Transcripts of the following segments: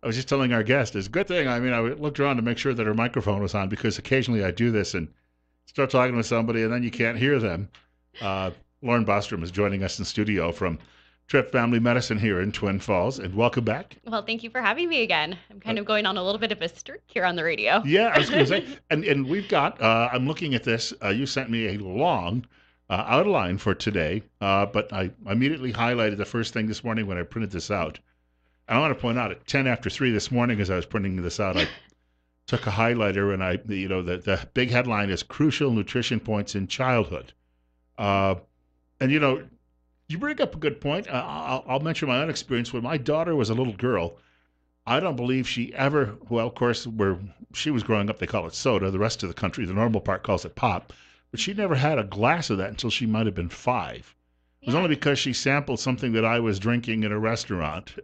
I was just telling our guest, it's a good thing. I mean, I looked around to make sure that her microphone was on because occasionally I do this and start talking with somebody and then you can't hear them. Uh, Lauren Bostrom is joining us in studio from Tripp Family Medicine here in Twin Falls, and welcome back. Well, thank you for having me again. I'm Uh, kind of going on a little bit of a streak here on the radio. yeah, I was going to say, and we've got. I'm looking at this. You sent me a long outline for today, but I immediately highlighted the first thing this morning when I printed this out. And I want to point out at 10 after 3 this morning, as I was printing this out, I took a highlighter and the big headline is Crucial Nutrition Points in Childhood. Uh, and you bring up a good point. I'll mention my own experience. When my daughter was a little girl, I don't believe she ever, well, of course, where she was growing up, they call it soda. The rest of the country, the normal part, calls it pop. But she never had a glass of that until she might have been 5. It was Yeah. only because she sampled something that I was drinking in a restaurant.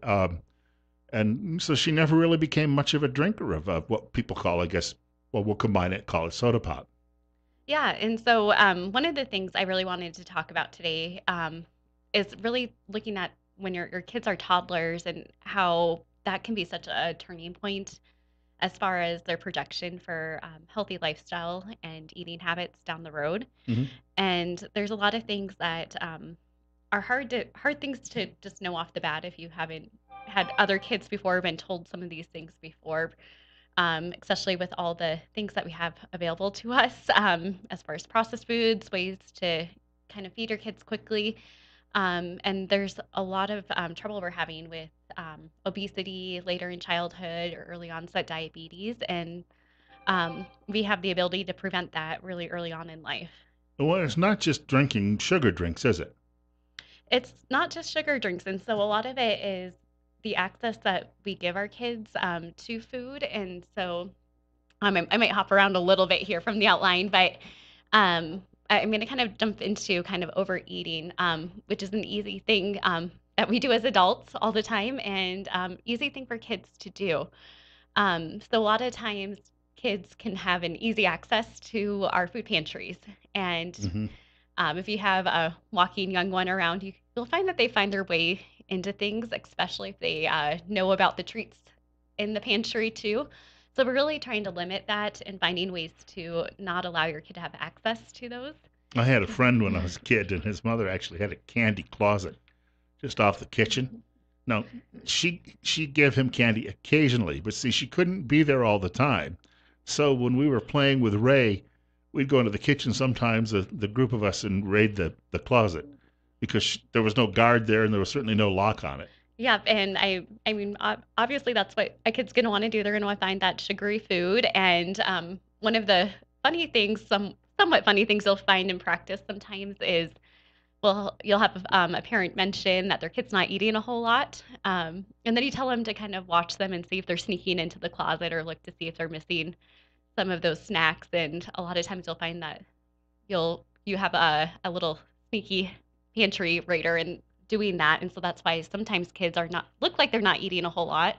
And so she never really became much of a drinker of what people call, I guess, well, we'll combine it, call it soda pop. Yeah. And so, one of the things I really wanted to talk about today is really looking at when your kids are toddlers and how that can be such a turning point as far as their projection for healthy lifestyle and eating habits down the road. Hmm. And there's a lot of things that are hard things to just know off the bat if you haven't had other kids before, been told some of these things before, especially with all the things that we have available to us as far as processed foods, ways to kind of feed your kids quickly. And there's a lot of trouble we're having with obesity later in childhood or early onset diabetes. And we have the ability to prevent that really early on in life. Well, it's not just drinking sugar drinks, is it? It's not just sugar drinks, and so a lot of it is the access that we give our kids to food. And so I might hop around a little bit here from the outline, but I'm going to kind of jump into kind of overeating, which is an easy thing that we do as adults all the time, and easy thing for kids to do. So a lot of times kids can have an easy access to our food pantries. And Hmm. if you have a walking young one around, you'll find that they find their way into things, especially if they know about the treats in the pantry too. So we're really trying to limit that and finding ways to not allow your kid to have access to those. I had a friend when I was a kid, and his mother actually had a candy closet just off the kitchen. Now, she gave him candy occasionally, but see, she couldn't be there all the time. So when we were playing with Ray, we'd go into the kitchen sometimes, the group of us, and raid the closet because there was no guard there and there was certainly no lock on it. Yeah, and I mean, obviously that's what a kid's gonna want to do. They're gonna want to find that sugary food, and one of the funny things, somewhat funny things you'll find in practice sometimes is, well, you'll have a parent mention that their kid's not eating a whole lot, and then you tell them to kind of watch them and see if they're sneaking into the closet or look to see if they're missing some of those snacks. And a lot of times you'll find that you have a little sneaky pantry raider and doing that. And so that's why sometimes kids are not look like they're not eating a whole lot,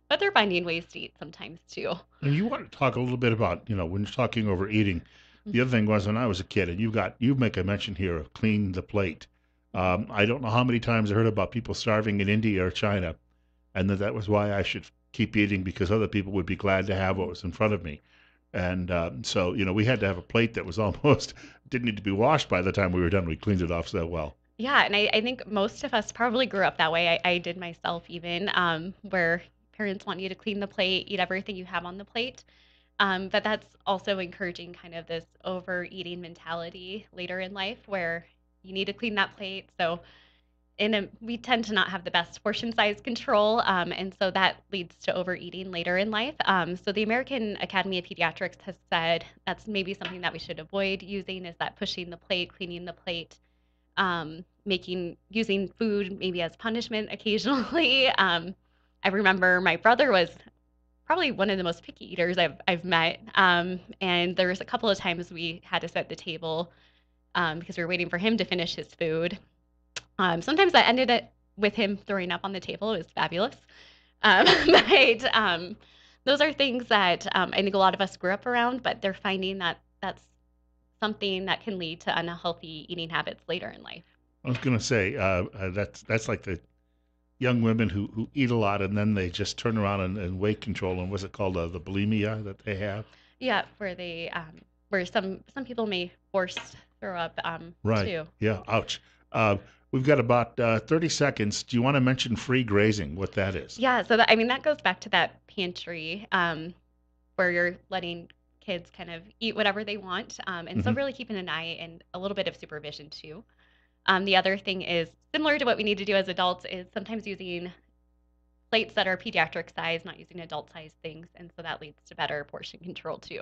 but they're finding ways to eat sometimes too. And you want to talk a little bit about, when you're talking overeating, the other thing was when I was a kid, and you make a mention here of clean the plate. I don't know how many times I heard about people starving in India or China, and that was why I should keep eating because other people would be glad to have what was in front of me. And so, we had to have a plate that was almost didn't need to be washed by the time we were done. We cleaned it off so well. Yeah, and I think most of us probably grew up that way. I did myself even, where parents want you to clean the plate, eat everything you have on the plate. But that's also encouraging kind of this overeating mentality later in life where you need to clean that plate. So we tend to not have the best portion size control, and so that leads to overeating later in life. So the American Academy of Pediatrics has said that's maybe something that we should avoid using is that pushing the plate, cleaning the plate, making using food maybe as punishment occasionally. I remember my brother was probably one of the most picky eaters I've met, and there was a couple of times we had to set the table because we were waiting for him to finish his food. Sometimes that ended it with him throwing up on the table. It was fabulous. But those are things that I think a lot of us grew up around, but they're finding that that's something that can lead to unhealthy eating habits later in life. I was going to say that's like young women who eat a lot and then they just turn around and weight control, and what's it called, the bulimia that they have? Yeah, where some people may force throw up Right. too. Yeah. Ouch. Uh, we've got about 30 seconds. Do you want to mention free grazing, what that is? Yeah, so that I mean that goes back to that pantry where you're letting kids kind of eat whatever they want, and so Hmm. really keeping an eye and a little bit of supervision too. The other thing is similar to what we need to do as adults is sometimes using plates that are pediatric size, not using adult size things, and so that leads to better portion control too.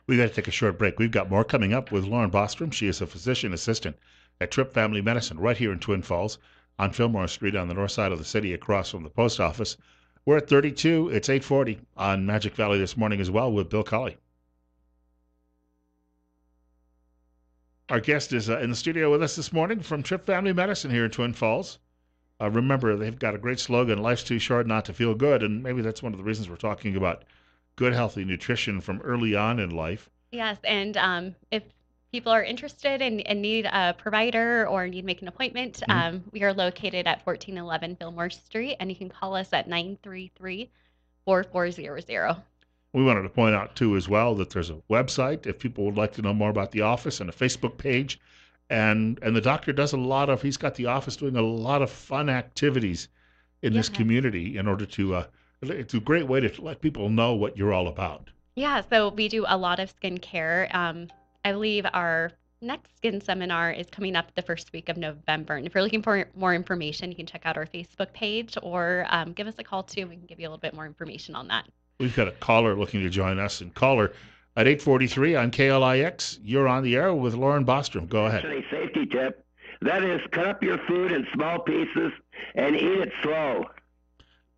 We've got to take a short break. We've got more coming up with Lauren Bostrom. She is a physician assistant at Tripp Family Medicine right here in Twin Falls on Fillmore Street on the north side of the city across from the post office. We're at 32. It's 8:40 on Magic Valley this morning as well with Bill Colley. Our guest is in the studio with us this morning from Tripp Family Medicine here in Twin Falls. Remember, they've got a great slogan, life's too short not to feel good, and maybe that's one of the reasons we're talking about good, healthy nutrition from early on in life. Yes, and if people are interested and need a provider or need to make an appointment, Mhm. we are located at 1411 Fillmore Street, and you can call us at 933-4400. We wanted to point out, too, as well, that there's a website if people would like to know more about the office, and a Facebook page. And the doctor does he's got the office doing a lot of fun activities in this Yes. community in order to, it's a great way to let people know what you're all about. Yeah, so we do a lot of skincare. I believe our next skin seminar is coming up the first week of November. And if you're looking for more information, you can check out our Facebook page or give us a call too. We can give you a little bit more information on that. We've got a caller looking to join us. And caller at 843 on KLIX, you're on the air with Lauren Bostrom. Go ahead. Actually, safety tip. That is, cut up your food in small pieces and eat it slow.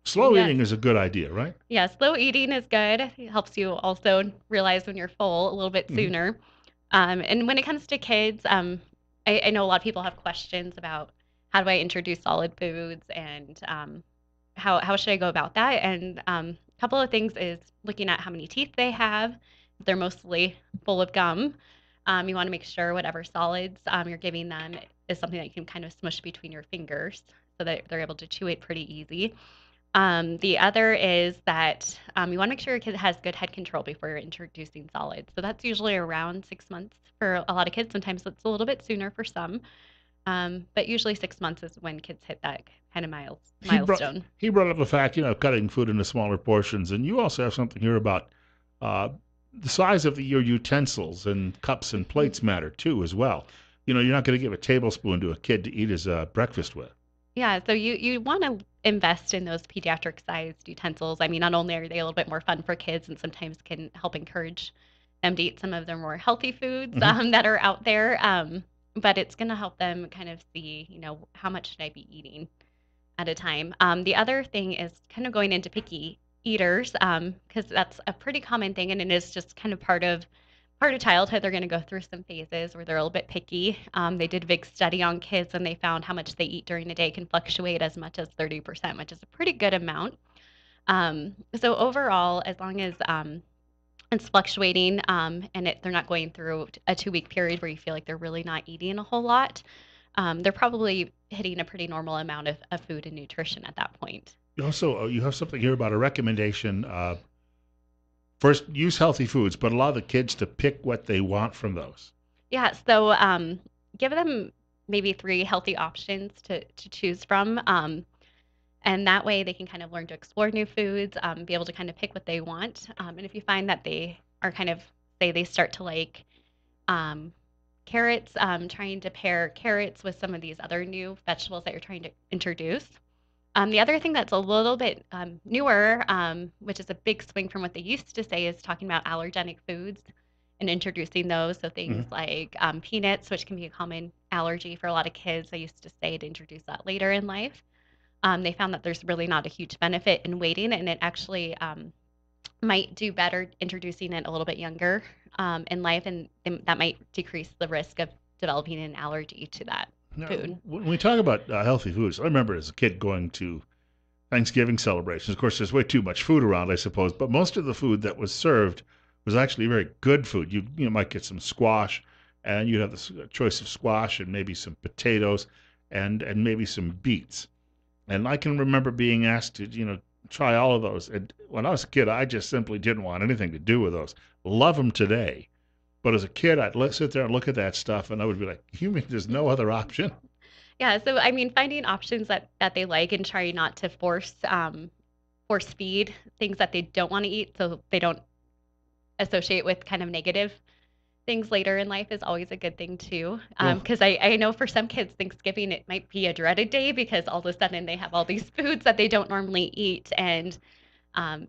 Slow Yes. eating is a good idea, right? Yeah, slow eating is good. It helps you also realize when you're full a little bit Mhm. sooner. And when it comes to kids, I know a lot of people have questions about how do I introduce solid foods and how should I go about that? And a couple of things is looking at how many teeth they have. If they're mostly full of gum, you want to make sure whatever solids you're giving them is something that you can kind of smush between your fingers so that they're able to chew it pretty easy. The other is that you want to make sure your kid has good head control before you're introducing solids. So that's usually around 6 months for a lot of kids. Sometimes it's a little bit sooner for some, but usually 6 months is when kids hit that kind of He brought milestone. he brought up the fact, cutting food into smaller portions, and you also have something here about uh, the size of your utensils and cups and Mhm. plates matter too, as well. You're not going to give a tablespoon to a kid to eat his breakfast with. Yeah, so you want to invest in those pediatric sized utensils. I mean, not only are they a little bit more fun for kids and sometimes can help encourage them to eat some of their more healthy foods Hmm. that are out there, but it's going to help them kind of see, how much should I be eating at a time. The other thing is kind of going into picky eaters, because that's a pretty common thing, and it is just kind of part of childhood. They're going to go through some phases where they're a little bit picky. They did a big study on kids, and they found how much they eat during the day can fluctuate as much as 30%, which is a pretty good amount. So overall, as long as it's fluctuating and they're not going through a 2 week period where you feel like they're really not eating a whole lot, they're probably hitting a pretty normal amount of food and nutrition at that point. You have something here about a recommendation. First, use healthy foods, but allow the kids to pick what they want from those. Yeah, so give them maybe three healthy options to choose from. And that way they can kind of learn to explore new foods, be able to kind of pick what they want. And if you find that they are kind of, say, they start to like um, carrots, trying to pair carrots with some of these other new vegetables that you're trying to introduce. The other thing that's a little bit newer, which is a big swing from what they used to say, is talking about allergenic foods and introducing those. So things Hmm. like peanuts, which can be a common allergy for a lot of kids. I used to say to introduce that later in life. They found that there's really not a huge benefit in waiting, and it actually might do better introducing it a little bit younger in life, and that might decrease the risk of developing an allergy to that Now, food. when we talk about healthy foods, I remember as a kid going to Thanksgiving celebrations. Of course, there's way too much food around, I suppose, but most of the food that was served was actually very good food. You might get some squash, and you'd have the choice of squash and maybe some potatoes and maybe some beets. And I can remember being asked to, try all of those. And when I was a kid, I just simply didn't want anything to do with those. Love them today. But as a kid, sit there and look at that stuff, and I would be like, "You mean there's no other option?" Yeah, so I mean, finding options that they like and trying not to force feed things that they don't want to eat so they don't associate with kind of negative things later in life is always a good thing too. Well, Because I know for some kids, Thanksgiving, it might be a dreaded day because all of a sudden they have all these foods that they don't normally eat, and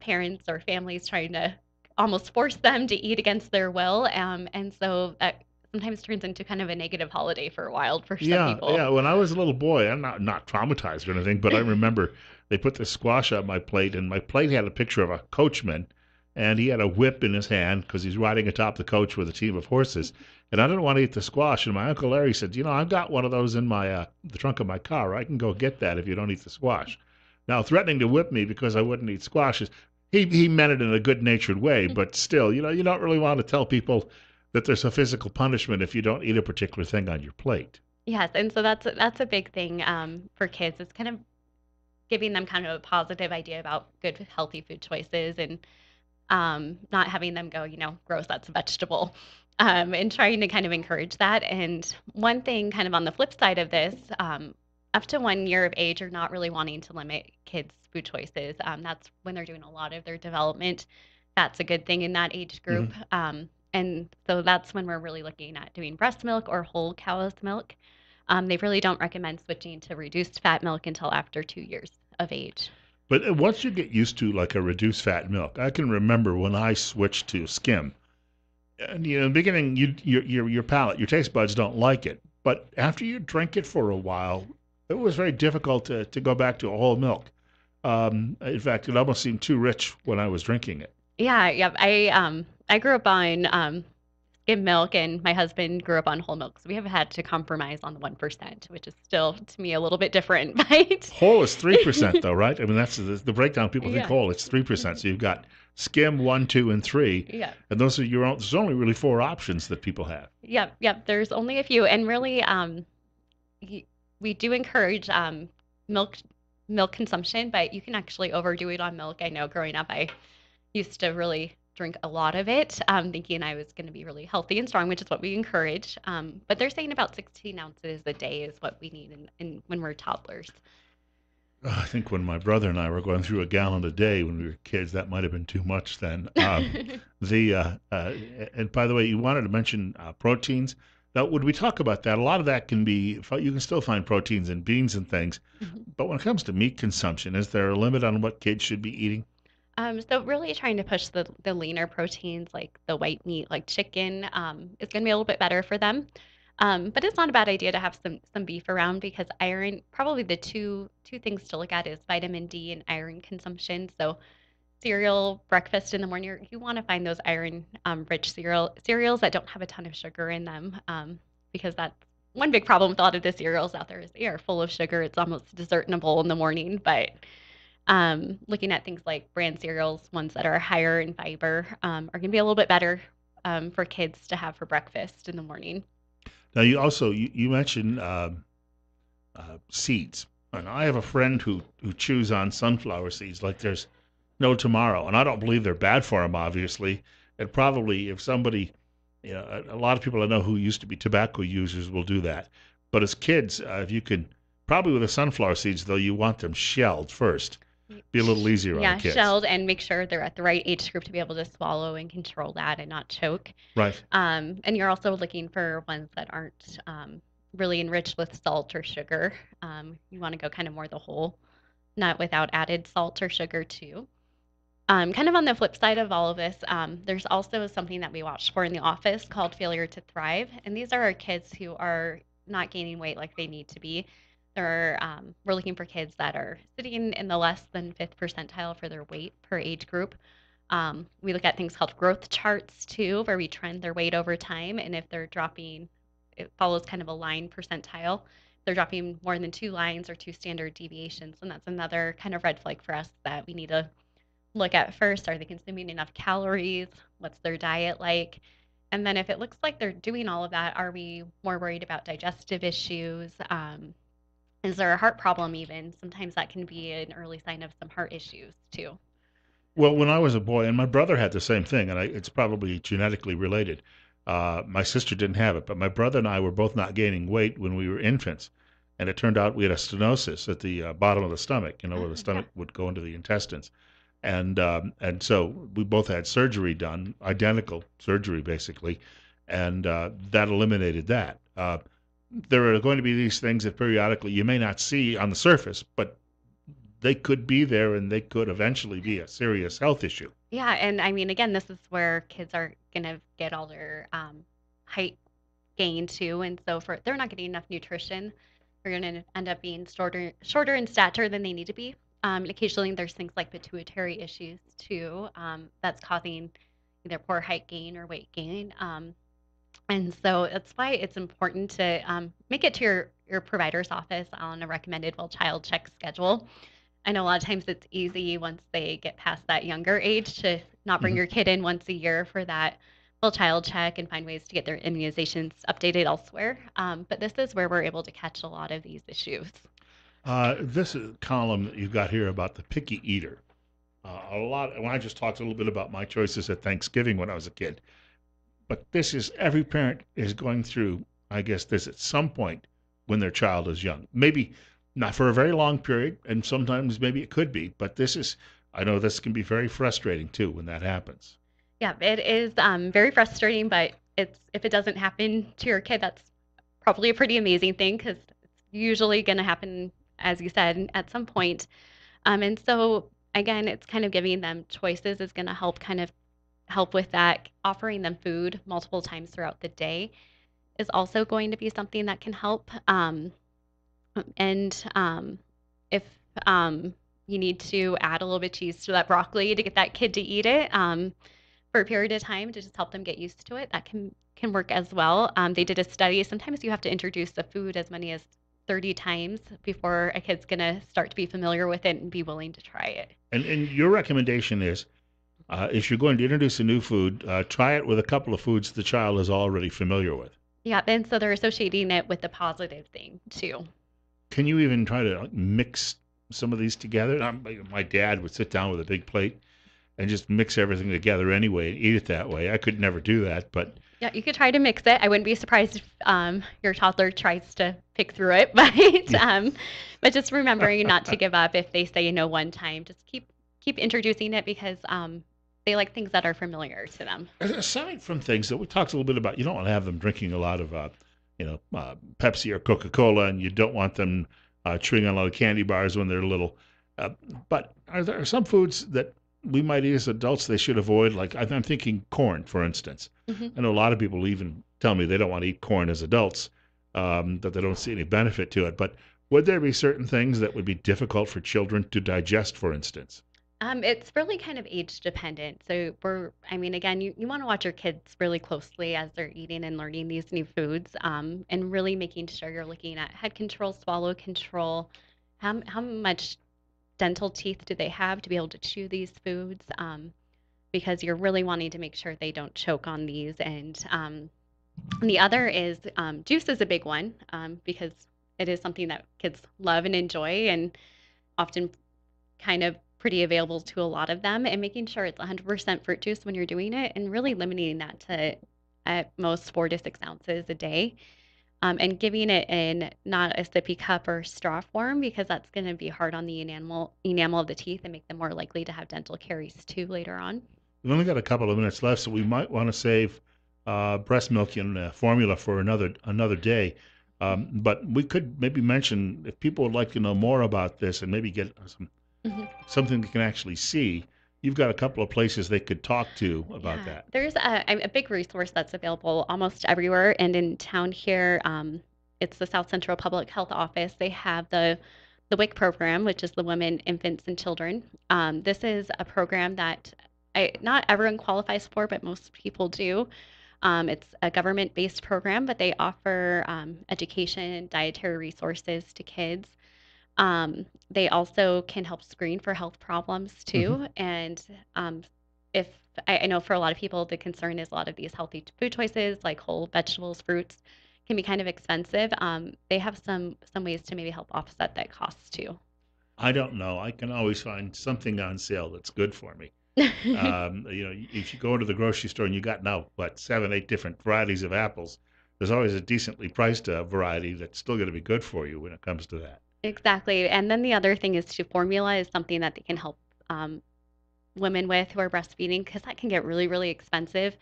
parents or families trying to almost force them to eat against their will. And so that sometimes turns into kind of a negative holiday for a while for some yeah, people. yeah. When I was a little boy, I'm not traumatized or anything, but I remember they put the squash on my plate, and my plate had a picture of a coachman, and he had a whip in his hand because he's riding atop the coach with a team of horses. And I didn't want to eat the squash, and my uncle Larry said, I've got one of those in my the trunk of my car. I can go get that if you don't eat the squash. Now, threatening to whip me because I wouldn't eat squashes, he meant it in a good-natured way, but still, you don't really want to tell people that there's a physical punishment if you don't eat a particular thing on your plate. Yes, and so that's a big thing for kids. It's kind of giving them kind of a positive idea about good healthy food choices and not having them go, gross, that's a vegetable, and trying to kind of encourage that. And one thing, kind of on the flip side of this, up to 1 year of age, you're not really wanting to limit kids' food choices. That's when they're doing a lot of their development. That's a good thing in that age group. Hmm. And so that's when we're really looking at doing breast milk or whole cow's milk. They really don't recommend switching to reduced fat milk until after 2 years of age. But once you get used to like a reduced fat milk, I can remember when I switched to skim. And in the beginning, your palate, your taste buds don't like it. But after you drink it for a while, it was very difficult to go back to a whole milk. In fact, it almost seemed too rich when I was drinking it. Yeah, yeah. I grew up on skim milk, and my husband grew up on whole milk. So we have had to compromise on the 1%, which is still to me a little bit different, but Whole is 3%, though, right? I mean, that's the breakdown. People think yeah. whole, it's 3%. So you've got skim, one, two, and three, Yeah. and those are your own. There's only really four options that people have. Yep, yep. There's only a few, and really, y- we do encourage milk milk consumption, but you can actually overdo it on milk. I know growing up, I used to really drink a lot of it, thinking I was going to be really healthy and strong, which is what we encourage. But they're saying about 16 ounces a day is what we need when we're toddlers. I think when my brother and I were going through a gallon a day when we were kids, that might have been too much then. The and by the way, you wanted to mention proteins. Now, would we talk about that? A lot of that can be you can still find proteins in beans and things, but when it comes to meat consumption, is there a limit on what kids should be eating? So really trying to push the leaner proteins like the white meat, like chicken, is going to be a little bit better for them. But it's not a bad idea to have some beef around because iron, probably the two things to look at is vitamin D and iron consumption. So cereal, breakfast in the morning, you want to find those iron rich cereals that don't have a ton of sugar in them, because that's one big problem with a lot of the cereals out there is they are full of sugar. It's almost dessert in a bowl in the morning, but looking at things like brand cereals, ones that are higher in fiber, are going to be a little bit better for kids to have for breakfast in the morning. Now, you mentioned seeds, and I have a friend who chews on sunflower seeds like there's no tomorrow, and I don't believe they're bad for him, obviously. And probably if somebody, a lot of people I know who used to be tobacco users will do that. But as kids, if you can, probably with the sunflower seeds though, you want them shelled first. Be a little easier on the Yeah, kids. shelled and make sure they're at the right age group to be able to swallow and control that and not choke. Right. And you're also looking for ones that aren't really enriched with salt or sugar. You want to go kind of more the whole, not without added salt or sugar too. Kind of on the flip side of all of this, there's also something that we watch for in the office called failure to thrive. And these are our kids who are not gaining weight like they need to be. We're looking for kids that are sitting in the less than fifth percentile for their weight per age group. We look at things called growth charts too, where we trend their weight over time. And if they're dropping, it follows kind of a line percentile. If they're dropping more than 2 lines or 2 standard deviations, and that's another kind of red flag for us that we need to look at first. Are they consuming enough calories? What's their diet like? And then if it looks like they're doing all of that, are we more worried about digestive issues? Is there a heart problem even? Sometimes that can be an early sign of some heart issues too. Well, when I was a boy, and my brother had the same thing, and it's probably genetically related. My sister didn't have it, but my brother and I were both not gaining weight when we were infants, and it turned out we had a stenosis at the bottom of the stomach, where the Yeah. stomach would go into the intestines, and so we both had surgery done, identical surgery basically, and that eliminated that. There are going to be these things that periodically you may not see on the surface, but they could be there and they could eventually be a serious health issue. Yeah, and I mean, again, this is where kids are gonna get all their height gain too, and so for they're not getting enough nutrition, they're gonna end up being shorter in stature than they need to be. And occasionally, there's things like pituitary issues too, that's causing either poor height gain or weight gain. And so that's why it's important to make it to your provider's office on a recommended well child check schedule. I know a lot of times it's easy once they get past that younger age to not bring Mhm. your kid in once a year for that full child check and find ways to get their immunizations updated elsewhere. But this is where we're able to catch a lot of these issues. This column that you've got here about the picky eater. A lot. When I just talked a little bit about my choices at Thanksgiving when I was a kid, but this is every parent is going through. I guess this at some point when their child is young. Maybe not for a very long period, and sometimes maybe it could be. But this is. I know this can be very frustrating too when that happens. Yeah, it is very frustrating, but it's if it doesn't happen to your kid, that's probably a pretty amazing thing because it's usually going to happen, as you said, at some point. And so again, it's kind of giving them choices is going to help kind of help with that. Offering them food multiple times throughout the day is also going to be something that can help. And if you need to add a little bit of cheese to that broccoli to get that kid to eat it for a period of time to just help them get used to it, that can work as well. They did a study. Sometimes you have to introduce the food as many as 30 times before a kid's gonna start to be familiar with it and be willing to try it. And your recommendation is if you're going to introduce a new food, try it with a couple of foods the child is already familiar with. Yeah, and so they're associating it with the positive thing too. Can you even try to mix some of these together? My dad would sit down with a big plate and just mix everything together anyway and eat it that way. I could never do that, but Yeah, you could try to mix it. I wouldn't be surprised if your toddler tries to pick through it, but just remembering not to give up if they say no one time. Just keep introducing it because they like things that are familiar to them. aside from things that we talked a little bit about, you don't want to have them drinking a lot of, Pepsi or Coca Cola, and you don't want them chewing on a lot of candy bars when they're little. Uh, but are there some foods that we might eat as adults they should avoid? Like I'm thinking corn, for instance. Hmm. I know a lot of people even tell me they don't want to eat corn as adults, that they don't see any benefit to it. But would there be certain things that would be difficult for children to digest, for instance? It's really kind of age dependent. So I mean, again, you want to watch your kids really closely as they're eating and learning these new foods, and really making sure you're looking at head control, swallow control, how much dental teeth do they have to be able to chew these foods, because you're really wanting to make sure they don't choke on these. And the other is juice is a big one because it is something that kids love and enjoy and often kind of pretty available to a lot of them, and making sure it's 100% fruit juice when you're doing it and really limiting that to at most 4 to 6 ounces a day, and giving it in not a sippy cup or straw form because that's going to be hard on the enamel of the teeth and make them more likely to have dental caries too later on. We've only got a couple of minutes left, so we might want to save breast milk and formula for another day. But we could maybe mention if people would like to know more about this and maybe get Mhm. something they can actually see. You've got a couple of places they could talk to about Yeah, that. there's a big resource that's available almost everywhere. And in town here, it's the South Central Public Health Office. They have the WIC program, which is the Women, Infants, and Children. This is a program that not everyone qualifies for, but most people do. It's a government-based program, but they offer education, dietary resources to kids. They also can help screen for health problems Hmm. too. And if I know for a lot of people, the concern is a lot of these healthy food choices like whole vegetables, fruits can be kind of expensive. They have some ways to maybe help offset that cost too. I don't know. I can always find something on sale that's good for me. If you go into the grocery store and you got now, what, 7, 8 different varieties of apples, there's always a decently priced variety that's still going to be good for you when it comes to that. Exactly. And then the other thing is to formula is something that they can help women with who are breastfeeding because that can get really, really expensive.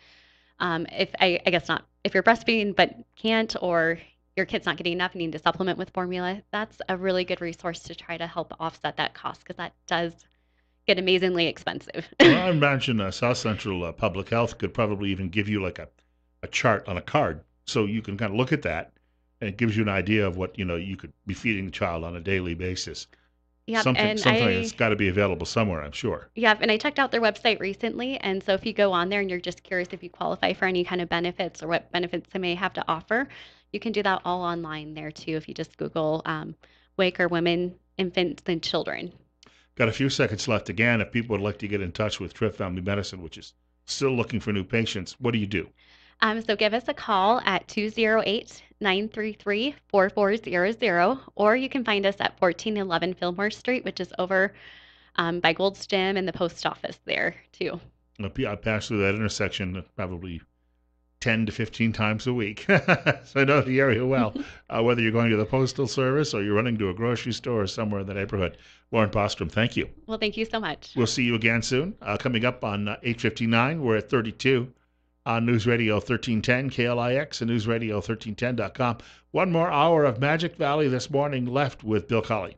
If I guess not, if you're breastfeeding but can't, or your kid's not getting enough and need to supplement with formula, that's a really good resource to try to help offset that cost because that does get amazingly expensive. Well, I imagine South Central Public Health could probably even give you like a chart on a card so you can kind of look at that and it gives you an idea of what you could be feeding the child on a daily basis. Yep, Something that's got to be available somewhere, I'm sure. and I checked out their website recently, and so if you go on there and you're just curious if you qualify for any kind of benefits or what benefits they may have to offer, you can do that all online there too if you just Google WIC or Women, Infants, and Children. Got a few seconds left. Again, if people would like to get in touch with Tripp Family Medicine, which is still looking for new patients, what do you do? So give us a call at 208-933-4400, or you can find us at 1411 Fillmore Street, which is over by Gold's Gym and the post office there too. I pass through that intersection probably 10 to 15 times a week. So I know the area well, whether you're going to the postal service or you're running to a grocery store or somewhere in the neighborhood. Lauren Bostrom, thank you. Well, thank you so much. We'll see you again soon. Coming up on 8:59, we're at 32 on News Radio 1310, KLIX, and News Radio 1310.com. One more hour of Magic Valley this morning left with Bill Colley.